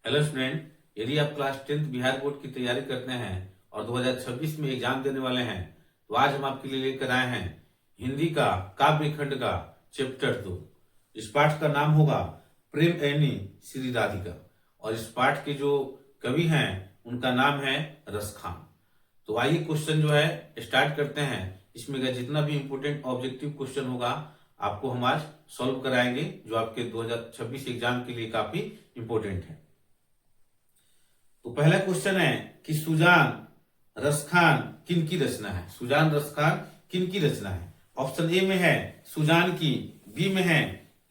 Hello student, यदि आप class 10th Bihar board की तैयारी करते हैं और 2026 में एग्जाम देने वाले हैं तो आज हम आपके लिए लेकर आए हैं हिंदी का काव्य खंड का चैप्टर 2। इस पाठ का नाम होगा प्रेम ऐनी श्री राधिका और इस पाठ के जो कवि हैं उनका नाम है रस खान। तो आइए क्वेश्चन जो है स्टार्ट करते हैं। इसमें का जितना भी इंपोर्टेंट ऑब्जेक्टिव क्वेश्चन होगा आपको हम आज सॉल्व कराएंगे, जो आपके 2026 एग्जाम के लिए काफी इंपोर्टेंट है। तो पहला क्वेश्चन है कि सुजान रसखान किन की रचना है। सुजान रसखान किन की रचना है? ऑप्शन ए में है सुजान की, बी में है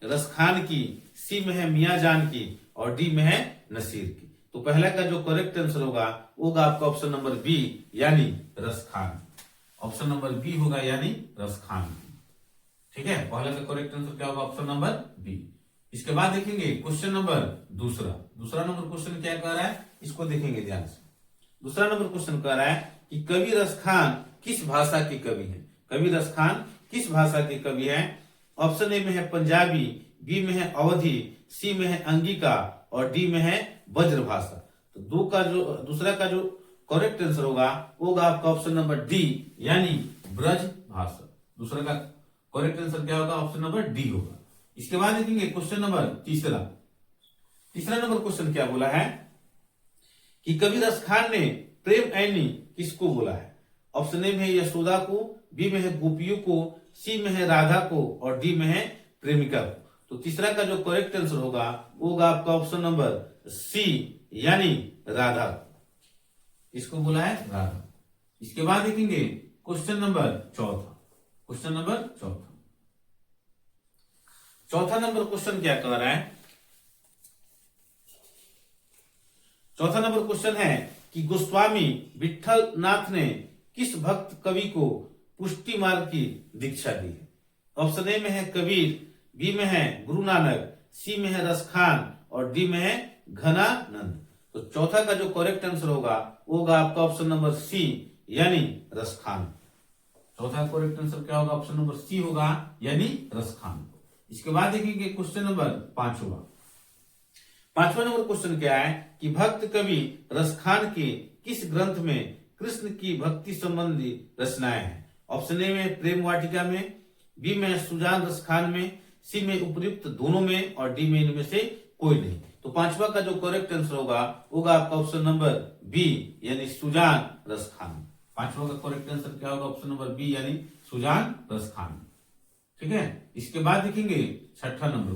रसखान की, सी में है मियां जान की और डी में है नसीर की। तो पहला का जो करेक्ट आंसर होगा वो होगा आपका ऑप्शन नंबर बी यानी रसखान। ऑप्शन नंबर बी होगा यानी रसखान। ठीक है, पहला का करेक्ट आंसर क्या होगा? Option number B. इसके बाद देखेंगे क्वेश्चन नंबर दूसरा नंबर क्वेश्चन क्या कह रहा है, इसको देखेंगे ध्यान से। दूसरा नंबर क्वेश्चन कह रहा है कि कवि रसखान किस भाषा के कवि हैं। कवि रसखान किस भाषा के कवि हैं? ऑप्शन ए में है पंजाबी, बी में है अवधी, सी में है अंगिका और डी में है ब्रज भाषा। तो दूसरा का जो करेक्ट आंसर होगा वो होगा आपका ऑप्शन नंबर डी यानी ब्रज भाषा। दूसरा का करेक्ट आंसर क्या होगा? ऑप्शन नंबर डी होगा। इसके बाद देखेंगे क्वेश्चन नंबर तीसरा नंबर क्वेश्चन क्या बोला है कि कवि रसखान ने प्रेम ऐनी किसको बोला है। ऑप्शन ए में है यशोदा को, बी में है गोपियों को, सी में है राधा को और डी में है प्रेमिका को। तो तीसरा का जो करेक्ट आंसर होगा वो होगा आपका ऑप्शन नंबर सी यानी राधा। इसको बोला है राधा। इसके बाद देखेंगे क्वेश्चन नंबर चौथा नंबर क्वेश्चन क्या कह रहा है? चौथा नंबर क्वेश्चन है कि गोस्वामी विठल नाथ ने किस भक्त कवि को पुष्टि मार्ग की दीक्षा दी है। ऑप्शन ए में है कबीर, बी में है गुरु नानक, सी में है रसखान और डी में है घनानंद। तो चौथा का जो करेक्ट आंसर होगा वो होगा आपका ऑप्शन नंबर सी यानी रसखान। चौथा करेक्ट आंसर क्या होगा? ऑप्शन नंबर सी होगा यानी रसखान। इसके बाद देखेंगे क्वेश्चन नंबर पांचवा नंबर क्वेश्चन क्या है कि भक्त कवि रसखान के किस ग्रंथ में कृष्ण की भक्ति संबंधी रचनाएं हैं। ऑप्शन ए में प्रेम वाटिका में, बी में सुजान रसखान में, सी में उपयुक्त दोनों में और डी में इनमें से कोई नहीं। तो पांचवा का जो करेक्ट आंसर होगा होगा आपका ऑप्शन नंबर बी यानी सुजान रसखान। पांचवा का करेक्ट आंसर क्या होगा? ऑप्शन नंबर बी यानी सुजान रसखान। ठीक है, इसके बाद देखेंगे छठा नंबर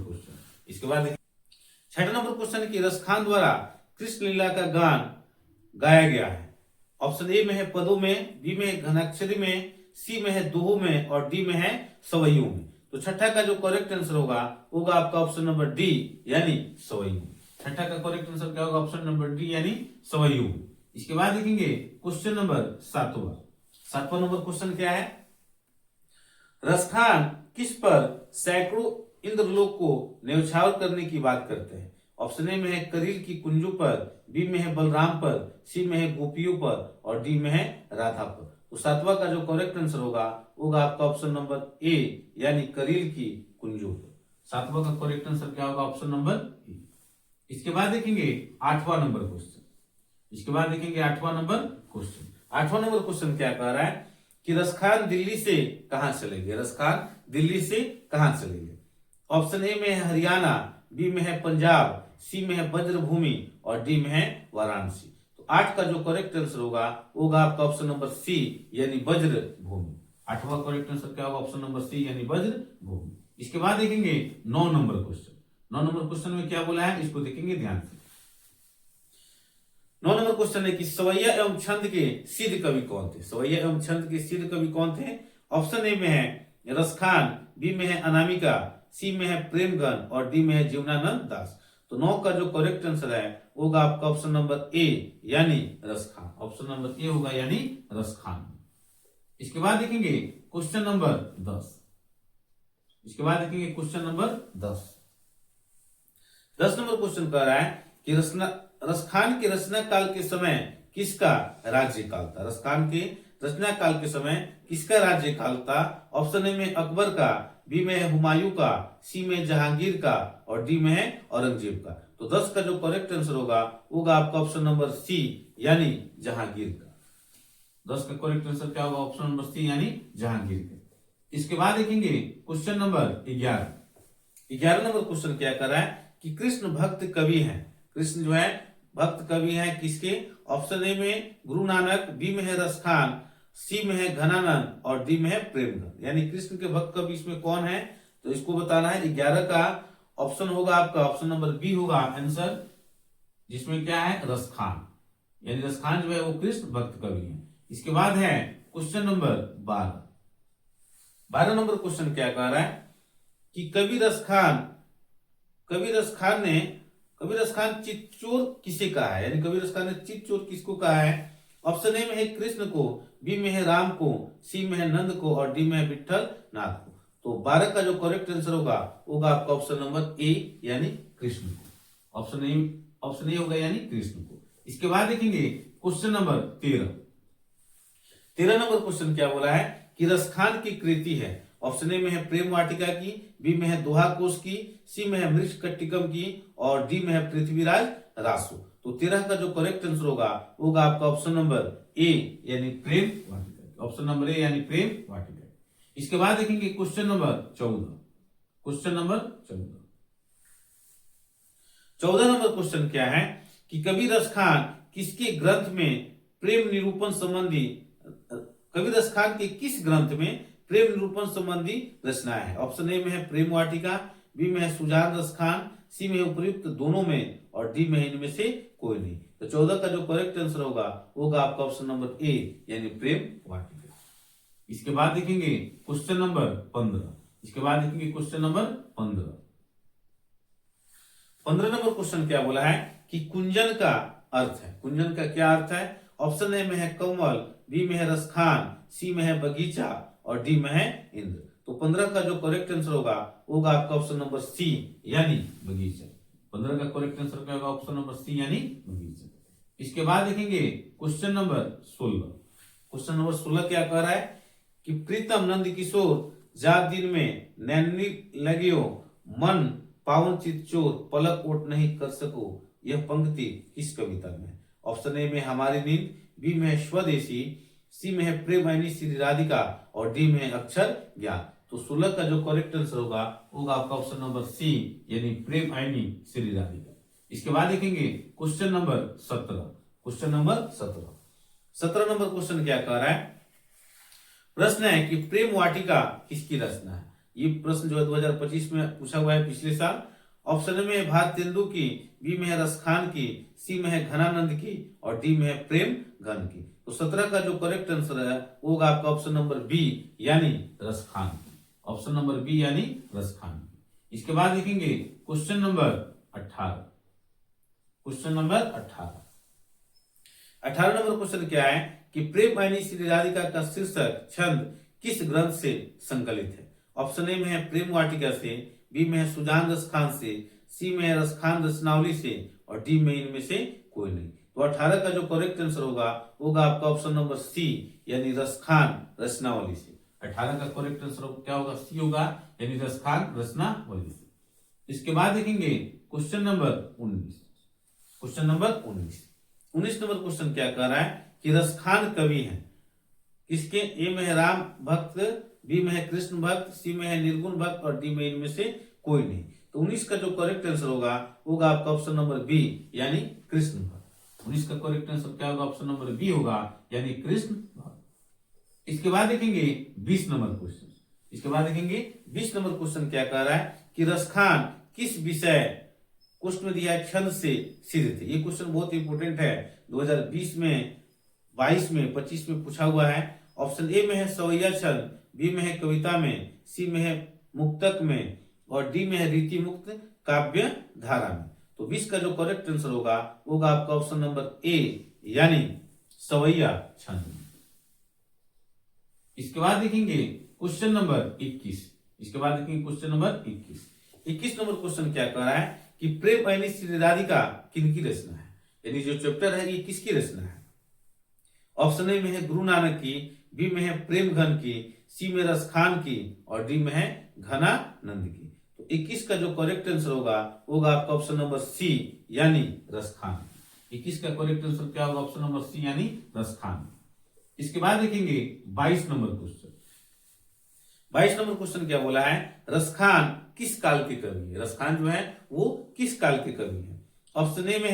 क्वेश्चन की रसखान द्वारा कृष्ण लीला का गान गाया गया है। ऑप्शन ए में है पदों में, बी में घनाक्षरी में, सी में है दोहों में और डी में है सवैयों में। तो छठा का जो करेक्ट आंसर होगा आपका ऑप्शन नंबर डी यानी सवैयों। छठा का करेक्ट आंसर क्या होगा? ऑप्शन नंबर डी यानी सवैयों। इसके बाद देखेंगे क्वेश्चन नंबर सातवां नंबर क्वेश्चन क्या है? रसखान किस पर सैकड़ों इंद्रलोक को न्यौछावर करने की बात करते हैं। ऑप्शन ए में है करील की कुंजों पर, बी में है बलराम पर, सी में है गोपियों पर और डी में है राधा पर। तो सातवां का जो करेक्ट आंसर होगा आपका ऑप्शन नंबर ए यानी करील की कुंजों पर। सातवां का करेक्ट आंसर क्या होगा? Option number A. इसके बाद देखेंगे आठवां नंबर क्वेश्चन क्या कह रहा है कि रसखान दिल्ली से कहां चले गए। ऑप्शन ए में है हरियाणा, बी में है पंजाब, सी में है ब्रजभूमि और डी में है वाराणसी। तो 8 का जो करेक्ट आंसर होगा आपका ऑप्शन नंबर सी यानी ब्रजभूमि। आठवां करेक्ट आंसर क्या होगा? ऑप्शन नंबर सी यानी ब्रजभूमि। इसके बाद देखेंगे 9 नंबर क्वेश्चन में क्या बोला है, इसको देखेंगे ध्यान से। 9 नंबर क्वेश्चन है कि सवैया एवं छंद के सिद्ध कवि कौन थे। ऑप्शन ए में है रसखान, बी में है अनामिका, सी में है प्रेमगन और डी में है जीवनानंद दास। तो 9 का जो करेक्ट आंसर है होगा आपका ऑप्शन नंबर ए यानी रसखान। ऑप्शन नंबर ए होगा यानी रसखान। इसके बाद देखेंगे क्वेश्चन नंबर 10। 10 नंबर क्वेश्चन कह रहा है कि रसखान के रचना काल के समय किसका राज्यकाल था। रसखान के रचना काल के समय किसका राज्यकाल था। ऑप्शन ए में अकबर का, बी में है हुमायूं का, सी में जहांगीर का और डी में है औरंगजेब का। तो 10 का जो करेक्ट आंसर होगा आपका ऑप्शन नंबर सी यानी जहांगीर का। 10 का करेक्ट आंसर क्या होगा? ऑप्शन नंबर सी यानी जहांगीर का। इसके बाद देखेंगे क्वेश्चन नंबर 11 नंबर क्वेश्चन क्या कर रहा है कि कृष्ण भक्त कवि हैं। कृष्ण जो है भक्त कवि हैं किसके? ऑप्शन ए में गुरु नानक, बी में है रसखान, सी में है घनानंद और डी में है प्रेमगन। यानी कृष्ण के भक्त कवि इसमें कौन है? तो इसको बताना है। 11 का ऑप्शन होगा आपका ऑप्शन नंबर बी होगा आंसर, जिसमें क्या है? रसखान। यानी रसखान जो है वो कृष्ण भक्त कवि है। इसके बाद है क्वेश्चन नंबर 12 नंबर क्वेश्चन क्या कह रहा है कि कवि रसखान चित्तचोर किसे कहा है? यानी कवि रसखान ने चित्तचोर किसको कहा है? ऑप्शन ए में है कृष्ण को, बी में है राम को, सी में है नंद को और डी में है विठल नाथ को। तो 12 का जो करेक्ट आंसर होगा आपका ऑप्शन नंबर ए यानी कृष्ण को। ऑप्शन ए होगा यानी कृष्ण को। इसके बाद देखेंगे क्वेश्चन नंबर 13 नंबर क्वेश्चन क्या बोला है कि रसखान की कृति है। ऑप्शन ए में है प्रेम वाटिका की, बी में है दोहा कोश की, सी में है मृच्छकटिकम की और डी में है पृथ्वीराज रासो। तो 13 का जो करेक्ट आंसर होगा आपका ऑप्शन नंबर ए यानी प्रेम वाटिका। ऑप्शन नंबर ए यानी प्रेम वाटिका। इसके बाद देखेंगे क्वेश्चन नंबर 14 नंबर क्वेश्चन क्या है कि कवि रसखान किसके ग्रंथ में प्रेम निरूपण संबंधी प्रेम निरूपण संबंधी रचनाएं है। ऑप्शन ए में है प्रेम वाटिका, बी में है सुजान रसखान, सी में है उपयुक्त दोनों में और डी में है इनमें से कोई नहीं। तो 14 का जो करेक्ट आंसर होगा आपका ऑप्शन नंबर ए यानी प्रेम वाटिका। इसके बाद देखेंगे क्वेश्चन नंबर 15 नंबर क्वेश्चन क्या बोला है कि कुंजन का अर्थ है। कुंजन का क्या अर्थ है? ऑप्शन ए में है कमल, बी में है रसखान, सी में है बगीचा और डी में है इंद्र। तो 15 का जो करेक्ट आंसर होगा आपका ऑप्शन नंबर सी यानी बगीचा। 15 का करेक्ट आंसर क्या होगा? ऑप्शन नंबर सी यानी बगीचा। इसके बाद देखेंगे क्वेश्चन नंबर 16 क्या कह रहा है कि प्रीतम नंद किशोर जात दिन में नैनी लगियो, मन पावन चित्तचोर पलक ओट नहीं कर सको, यह पंक्ति किस कविता में? ऑप्शन ए में हमारी नींद, बी में है स्वदेशी, सी में है प्रेम आईनी श्री राधिका और डी में है अक्षर ज्ञान। तो 16 का जो करेक्ट आंसर होगा आपका ऑप्शन नंबर सी यानी प्रेम आईनी श्री राधिका। इसके बाद देखेंगे क्वेश्चन नंबर 17 नंबर क्वेश्चन क्या कह रहा है? प्रश्न है कि प्रेम वाटिका किसकी रचना है। ये प्रश्न जो है 2025 में पूछा हुआ है पिछले साल। ऑप्शन में है भारतेंदु की, बी में है रसखान की, सी में है घनानंद की और डी में है प्रेम घन की। तो 17 का जो करेक्ट आंसर है होगा आपका ऑप्शन नंबर बी यानी रसखान। ऑप्शन नंबर बी यानी रसखान। इसके बाद देखेंगे क्वेश्चन नंबर 18 नंबर क्वेश्चन क्या है कि प्रेम आईनी श्री राधिका का शीर्षक छंद किस ग्रंथ से संकलित है। ऑप्शन ए में है प्रेम वाटिका से, बी में है सुजान रसखान से, सी में है रसखान रचनावली से और डी में इनमें से कोई नहीं। तो 18 का जो करेक्ट आंसर होगा आपका ऑप्शन नंबर सी यानी रसखान रचनावली से। 18 का करेक्ट आंसर क्या होगा? सी होगा यानी रसखान रचनावली से। इसके बाद देखेंगे क्वेश्चन नंबर 19 नंबर क्वेश्चन क्या कह रहा है कि रसखान कवि हैं किसके? ए में है राम भक्त, बी में है कृष्ण भक्त, सी में है निर्गुण भक्त और डी में इनमें से कोई नहीं। तो 19 का जो करेक्ट आंसर होगा आपका ऑप्शन नंबर बी यानी कृष्ण भक्त। 19 का करेक्ट आंसर क्या होगा? ऑप्शन नंबर बी होगा यानी कृष्ण भक्त। इसके बाद देखेंगे 20 नंबर क्वेश्चन क्या कह रहा है कि रसखान किस विषय क्वेश्चन में दिया है छंद से सिद्ध थे। ये क्वेश्चन बहुत इंपोर्टेंट है, 2020 में, 22 में, 25 में पूछा हुआ है। ऑप्शन ए में है सवैया छंद, बी में है कविता में, सी में है मुक्तक में और डी में है रीति मुक्त काव्य धारा में। तो 20 का जो करेक्ट आंसर होगा आपका ऑप्शन नंबर ए यानी सवैया छंद। इसके बाद देखेंगे क्वेश्चन नंबर 21। 21 नंबर क्वेश्चन क्या कह रहा है कि प्रेम आईनी श्री राधिका किनकी रचना है। यानी जो चैप्टर है ये किसकी रचना है। ऑप्शन ए में है गुरु नानक की, बी में है प्रेम घन की, सी में रसखान की और डी में है घनानंद की। तो 21 का जो करेक्ट आंसर होगा आपका ऑप्शन नंबर सी यानी रसखान। 21 का करेक्ट आंसर क्या होगा? ऑप्शन नंबर सी यानी रसखान। इसके बाद देखेंगे 22 नंबर क्वेश्चन। 22 नंबर क्वेश्चन क्या बोला है? रसखान किस काल के कवि है? रसखान जो है वो किस काल के कवि है? ऑप्शन ए में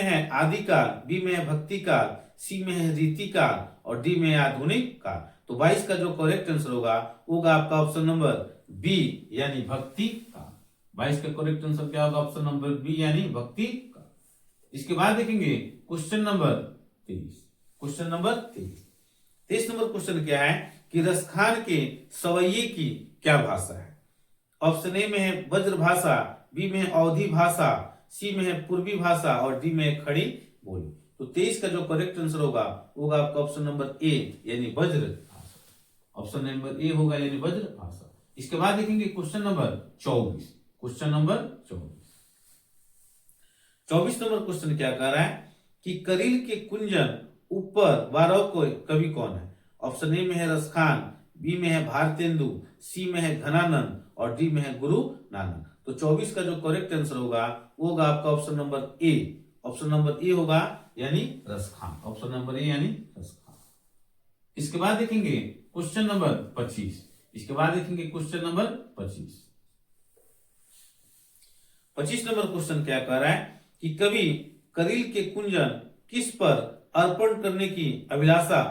है आदिकाल, बी में है भक्ति काल, सी में है रीति काल और डी में है आधुनिक काल। तो 22 का जो करेक्ट आंसर होगा आपका ऑप्शन नंबर बी यानी भक्ति काल। 22 का करेक्ट आंसर क्या होगा? ऑप्शन नंबर बी यानी भक्ति काल। इसके बाद देखेंगे question number 23। Question number 23 number question क्या है कि रसखान के सवैये की क्या भाषा है? ऑप्शन ए में है ब्रज भाषा, बी में है अवधी भाषा, सी में है पूर्वी भाषा और डी में है खड़ी बोली। तो 23 का जो करेक्ट आंसर होगा आपका ऑप्शन नंबर ए यानी ब्रज भाषा। ऑप्शन नंबर ए होगा यानी ब्रज भाषा। इसके बाद देखेंगे question number 24। Question number 24 number question क्या कह रहा है कि करील के कुंजन ऊपर 12 को कवि कौन है? ऑप्शन ए में है रसखान, बी में है भारतेंदु, सी में है घनानंद और डी में है गुरु नानक। तो 24 का जो करेक्ट आंसर होगा आपका option number A. Option number A होगा यानी रसखान। ऑप्शन नंबर ए यानी रसखान। इसके बाद देखेंगे क्वेश्चन नंबर 25। इसके बाद देखेंगे क्वेश्चन नंबर 25। 25 नंबर क्वेश्चन क्या कह रहा है कि कवि करील के कुंजन किस पर अर्पण करने की अभिलाषा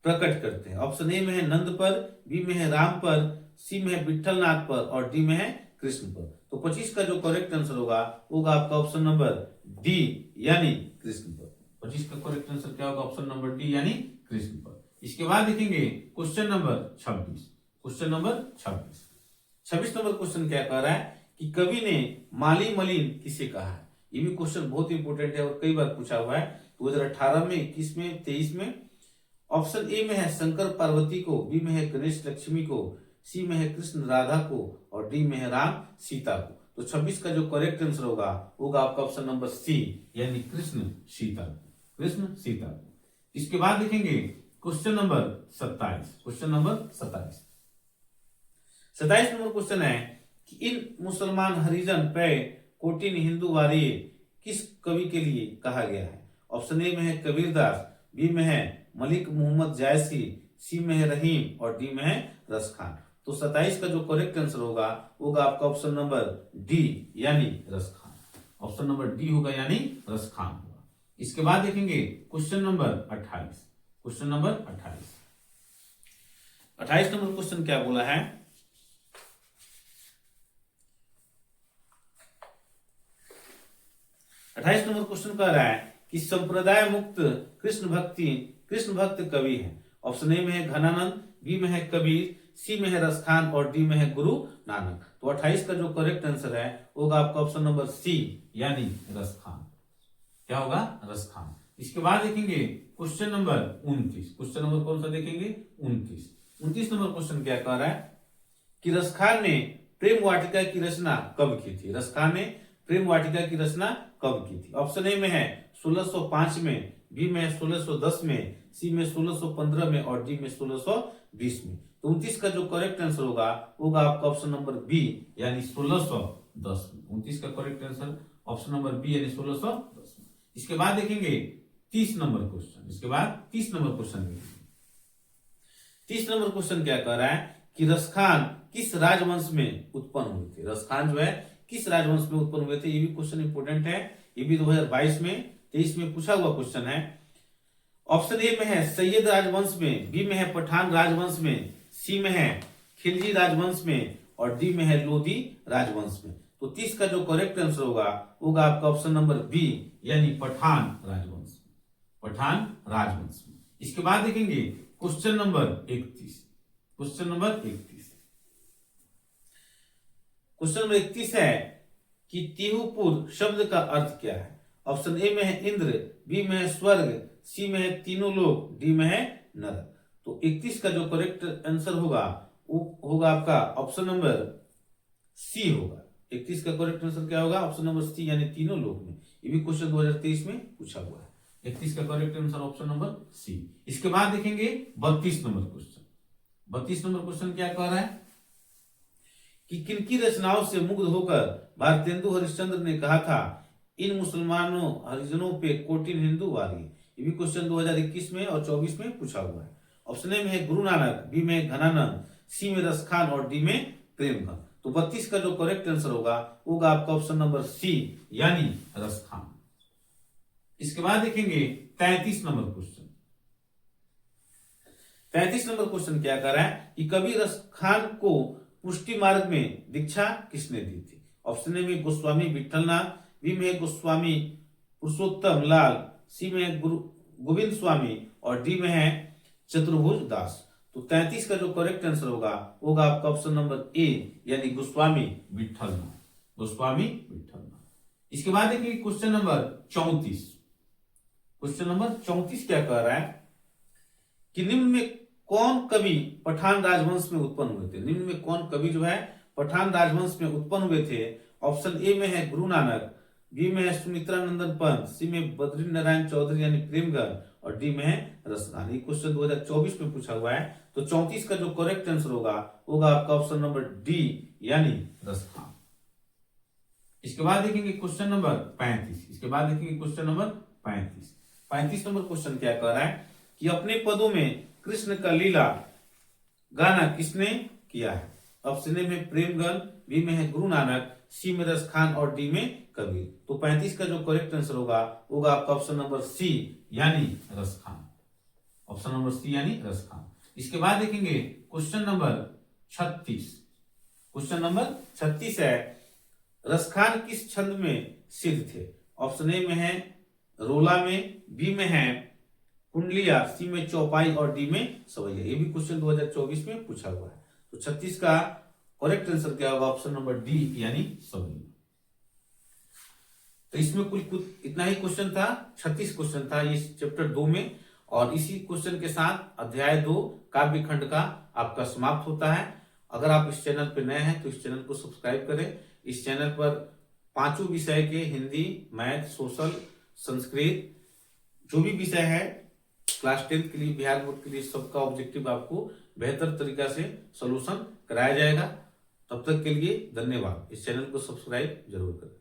प्रकट करते हैं? ऑप्शन ए में है नंद पर, बी में है राम पर, सी में है विठलनाथ पर और डी में है कृष्ण पर। तो 25 का जो करेक्ट आंसर होगा आपका ऑप्शन नंबर डी यानी कृष्ण पर। 25 का करेक्ट आंसर क्या होगा? ऑप्शन नंबर डी यानी कृष्ण पर। इसके बाद देखेंगे question number 26। Question number 26 number question क्या कह रहा है कि कवि ने माली मलिन किसे कहा है? ये भी क्वेश्चन बहुत इंपोर्टेंट है और कई बार पूछा हुआ है 2018 में, 21 में, 23 में। ऑप्शन ए में है शंकर पार्वती को, बी में है गणेश लक्ष्मी को, सी में है कृष्ण राधा को और डी में है राम सीता को। तो 26 का जो करेक्ट आंसर होगा आपका ऑप्शन नंबर सी यानी कृष्ण सीता को। कृष्ण सीता को। इसके बाद देखेंगे question number 27। Question number 27 number question है कि इन मुसलमान हरिजन पे कोटिन हिंदू वारिये किस कवि के लिए कहा गया है? ऑप्शन ए में है कबीरदास, बी में है मलिक मोहम्मद जायसी, सी में है रहीम और डी में है रसखान। तो 27 का जो करेक्ट आंसर होगा आपका ऑप्शन नंबर डी यानी रसखान। ऑप्शन नंबर डी होगा यानी रसखान होगा। इसके बाद देखेंगे question number 28। Question number 28 number question क्या बोला है? 28 नंबर क्वेश्चन कह रहा है कि संप्रदाय मुक्त कृष्ण भक्त कवि है। ऑप्शन ए में है घनानंद, बी में है कबीर, सी में है रसखान और डी में है गुरु नानक। तो 28 का जो करेक्ट आंसर है आपका ऑप्शन नंबर सी यानी रसखान। क्या होगा? रसखान। इसके बाद देखेंगे क्वेश्चन नंबर 29। क्वेश्चन नंबर कौन सा देखेंगे? 29 नंबर क्वेश्चन क्या कह रहा है कि रसखान ने प्रेम वाटिका की रचना कब की थी? रसखान ने प्रेम वाटिका की रचना कब की थी? ऑप्शन ए में है 1605 में, बी में 1610 में, सी में 1615 में और डी में 1620 में। तो 29 का जो करेक्ट आंसर होगा आपका ऑप्शन नंबर बी यानी 1610 में। 29 का correct answer option number B यानी 1610 में। इसके बाद देखेंगे 30 नंबर क्वेश्चन। इसके बाद 30 नंबर क्वेश्चन देखेंगे। 30 नंबर क्वेश्चन क्या कह रहा है कि रसखान किस राजवंश में उत्पन्न हुए थे? रसखान जो है किस राजवंश में उत्पन्न हुए थे? ये भी क्वेश्चन इंपोर्टेंट है। ये भी 2022 में, 23 में पूछा हुआ क्वेश्चन है। ऑप्शन ए में है सैयद राजवंश में, बी में है पठान राजवंश में, सी में है खिलजी राजवंश में और डी में है लोधी राजवंश में। तो 30 का जो करेक्ट आंसर होगा आपका ऑप्शन नंबर बी यानी पठान राजवंश में। पठान राजवंश में। इसके बाद देखेंगे question number 31। Question number 31। Question number 31 है कि तिहुपुर शब्द का अर्थ क्या है? ऑप्शन ए में है इंद्र, बी में है स्वर्ग, सी में है तीनों लोग, डी में है नरक। तो 31 का जो करेक्ट आंसर होगा आपका ऑप्शन नंबर सी होगा। 31 का करेक्ट आंसर क्या होगा? ऑप्शन नंबर सी यानी तीनों लोग में। ये भी क्वेश्चन 2023 में पूछा हुआ है। 31 का correct answer option number C. इसके बाद देखेंगे 32 नंबर क्वेश्चन। 32 नंबर क्वेश्चन क्या कह रहा है कि किनकी रचनाओं से मुग्ध होकर भारतेंदु हरिश्चंद्र ने कहा था, इन मुसलमानों हरिजनों पे कोटिन हिंदू वारी। ये भी क्वेश्चन 2021 में और 24 में पूछा हुआ है। ऑप्शन ए में है गुरु नानक, बी में घनानंद, सी में रसखान और डी में प्रेमगंज। तो 32 का जो करेक्ट आंसर होगा आपका ऑप्शन नंबर सी यानी रसखान। इसके बाद देखेंगे 33 नंबर क्वेश्चन। 33 नंबर क्वेश्चन क्या कर रहा है कि कवि रसखान को पुष्टि मार्ग में दीक्षा किसने दी थी? ऑप्शन ए में गोस्वामी विठलनाथ, बी में गोस्वामी पुरुषोत्तम लाल, सी में गुरु गोविंद स्वामी और डी में है चतुर्भुज दास। तो 33 का जो करेक्ट आंसर होगा आपका ऑप्शन नंबर ए यानी गोस्वामी विठलनाथ, गोस्वामी विठलनाथ। इसके बाद देखिए क्वेश्चन नंबर 34। क्वेश्चन नंबर 34 क्या कह रहा है कि निम्न में कौन कवि पठान राजवंश में उत्पन्न हुए थे? निम्न में कौन कवि जो है पठान राजवंश में उत्पन्न हुए थे? ऑप्शन ए में है गुरु नानक, बी में है सुमित्रानंदन पंत, सी में बद्री नारायण चौधरी यानी प्रेमगंज और डी में है रसखान। ये क्वेश्चन 2024 में पूछा हुआ है। तो 34 का जो करेक्ट आंसर होगा आपका ऑप्शन नंबर डी यानी रसखान। इसके बाद देखेंगे क्वेश्चन नंबर 35। इसके बाद देखेंगे क्वेश्चन नंबर 35। 35 नंबर क्वेश्चन क्या कह रहा है कि अपने पदों में कृष्ण का लीला गाना किसने किया है? ऑप्शन ए में प्रेमगंज, बी में है गुरु नानक, सी में रसखान और डी में कबीर। तो 35 का जो करेक्ट आंसर होगा आपका ऑप्शन नंबर सी यानी रसखान, ऑप्शन नंबर सी यानी रसखान। इसके बाद देखेंगे क्वेश्चन नंबर 36। क्वेश्चन नंबर 36 है रसखान किस छंद में सिद्ध थे? ऑप्शन ए में है रोला में, बी में है कुंडलिया, सी में चौपाई और डी में सवैया। ये भी क्वेश्चन 2024 में पूछा हुआ है। तो 36 का करेक्ट आंसर क्या होगा? ऑप्शन नंबर डी यानी सवैया। तो इसमें कुल इतना ही क्वेश्चन था, 36 क्वेश्चन था इस चैप्टर 2 में। और इसी क्वेश्चन के साथ अध्याय 2 काव्य खंड का आपका समाप्त होता है। अगर आप इस चैनल पर नए हैं तो इस चैनल को सब्सक्राइब करें। इस चैनल पर पांचों विषय के हिंदी, मैथ, सोशल, संस्कृत जो भी विषय है क्लास 10 के लिए, बिहार बोर्ड के लिए, सबका ऑब्जेक्टिव आपको बेहतर तरीका से सॉल्यूशन कराया जाएगा। तब तक के लिए धन्यवाद। इस चैनल को सब्सक्राइब जरूर करें।